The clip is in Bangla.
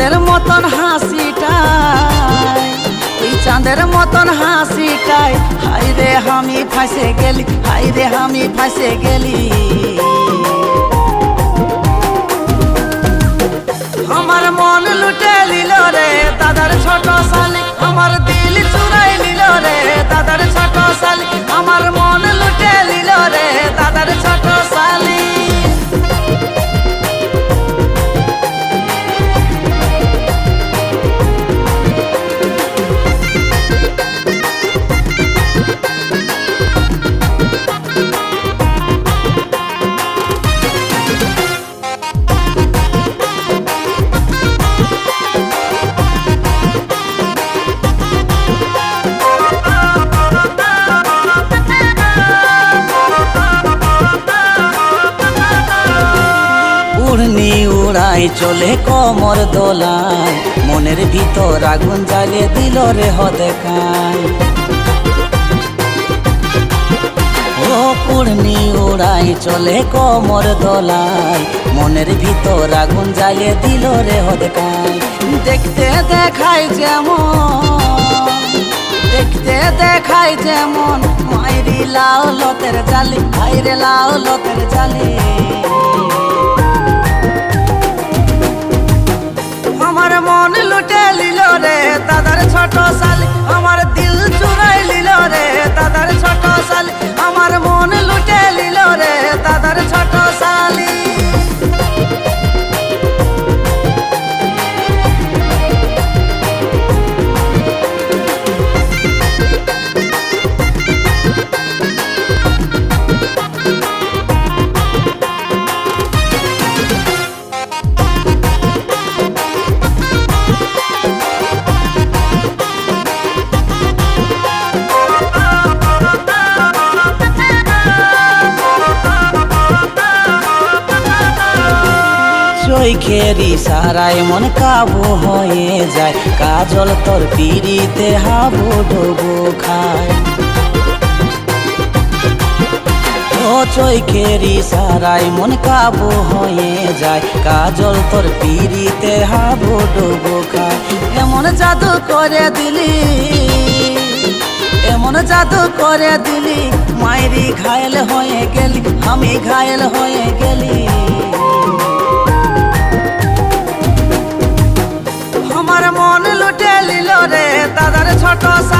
চাঁদের মতন হাসিটাই, ওই চাঁদের মতন হাসিটাই, হাই রে আমি ফাঁসে গেলি, হাই রে আমি ফাঁসে গেলি। আমার মন লুটে নিল রে দাদার ছোট শালি, আমার দিল চুরাই নিল রে দাদার ছোট শালি, আমার মন লুটে নিল রে দাদার ছোট শালি। উড়নি উড়াই চলে কোমর দোলায়, মনের ভিতর আগুন জ্বালিয়ে দিল রে হদেখায়। ও পূর্ণি উড়াই চলে কোমর দোলায়, মনের ভিতর আগুন জ্বালিয়ে দিল রে হদেখায়। দেখতে দেখায় যেমন, দেখতে দেখায় যেমন, মাইরি লাউ লতের জালি, হাইরে লাউ লতের জালি। আমার মন লুটে নিল রে দাদার ছোট শালি, আমার দিল চুরাই নিল রে দাদার ছোট শালি, আমার মন লুটে নিল রে দাদার ছোট শালি। চোখের ইশারায় মন কাবু হয়ে যায়, কাজল তোর পিড়িতে হাবুডুবু খায়। ও চোখের ইশারায় মন কাবু হয়ে যায়, কাজল তোর পিড়িতে হাবুডুবু খায়। এমন জাদু করে দিলি, এমন জাদু করে দিলি, মাইরি ঘায়েল হয়ে গেলি, আমি ঘায়েল হয়ে গেলি। আমার মন লুটে নিল রে দাদার ছোট শালি।